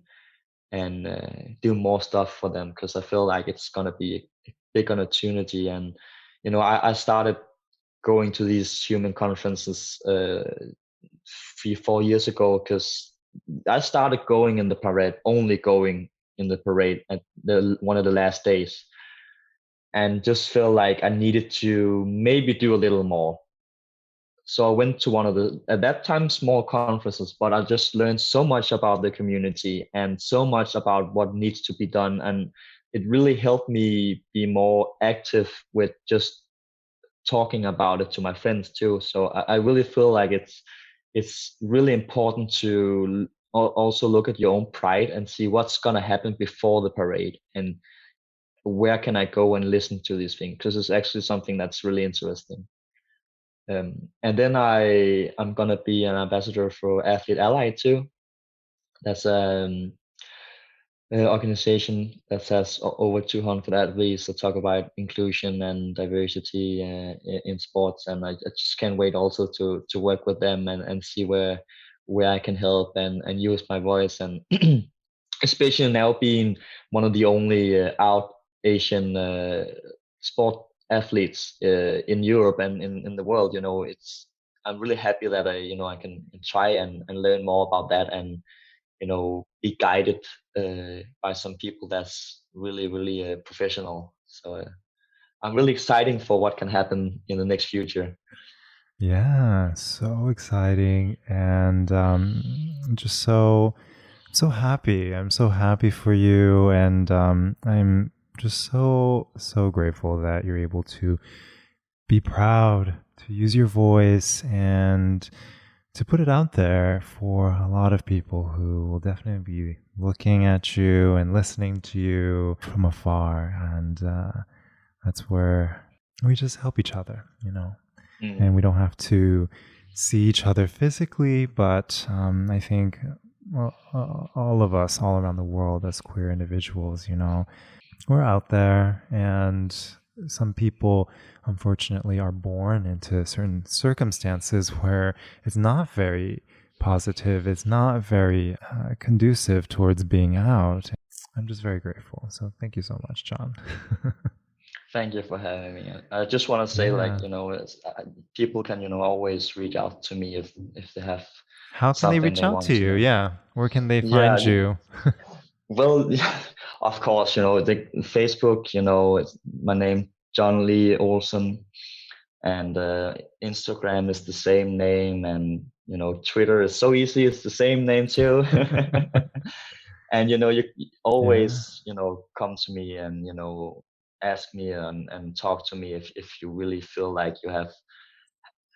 S2: do more stuff for them, because I feel like it's gonna be a big opportunity. And you know, I started going to these human conferences 3-4 years ago, because I started going in the parade, only going in the parade at the one of the last days, and just felt like I needed to maybe do a little more. So I went to one of the, at that time, small conferences, but I just learned so much about the community and so much about what needs to be done. And it really helped me be more active with just talking about it to my friends too. So I really feel like it's really important to also look at your own pride and see what's gonna happen before the parade, and where can I go and listen to these things, because it's actually something that's really interesting. And then I'm gonna be an ambassador for Athlete Ally too. That's organization that has over 200 athletes that talk about inclusion and diversity in sports. And I just can't wait also to work with them and see where I can help and use my voice. And especially now being one of the only out Asian sport athletes in Europe and in the world, you know, it's, I'm really happy that I can try and learn more about that, and you know, be guided by some people that's really professional. So I'm really excited for what can happen in the next future.
S1: Yeah, so exciting. And just so happy. I'm so happy for you. And I'm just so grateful that you're able to be proud to use your voice and to put it out there for a lot of people who will definitely be looking at you and listening to you from afar. And that's where we just help each other, and we don't have to see each other physically, but I think all of us all around the world as queer individuals, we're out there, and some people unfortunately are born into certain circumstances where it's not very positive, it's not very conducive towards being out. I'm just very grateful. So thank you so much, Jon.
S2: Thank you for having me. I just want to say, people can, always reach out to me if they have
S1: How can they
S2: something
S1: reach
S2: they
S1: out
S2: want
S1: to you? Yeah. Where can they find you?
S2: Well, of course, the Facebook, it's my name, Jon Lee-Olsen, and Instagram is the same name, and Twitter is so easy, it's the same name too. And you always come to me and ask me and talk to me if you really feel like you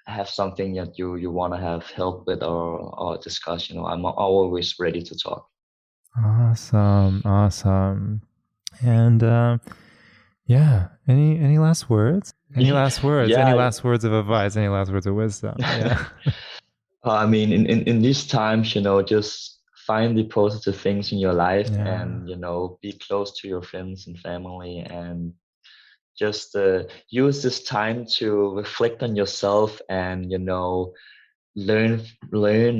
S2: have something that you want to have help with or discuss. I'm always ready to talk.
S1: Awesome. And any last words? Any last words? Any last words of advice? Any last words of wisdom? Yeah.
S2: I mean, in these times, just find the positive things in your life, and be close to your friends and family, and just use this time to reflect on yourself, and learn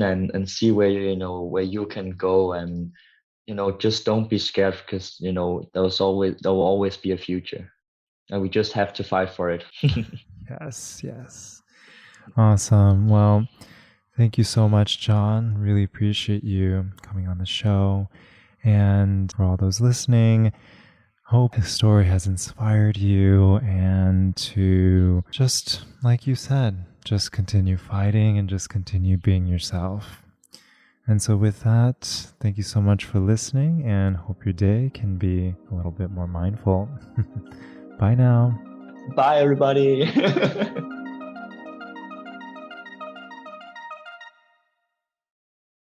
S2: and see where where you can go, and just don't be scared, because there will always be a future, and we just have to fight for it.
S1: Yes. Awesome. Well, thank you so much, Jon. Really appreciate you coming on the show. And for all those listening, hope this story has inspired you, and to just, like you said, just continue fighting and just continue being yourself. And so with that, thank you so much for listening, and hope your day can be a little bit more mindful. Bye now.
S2: Bye, everybody.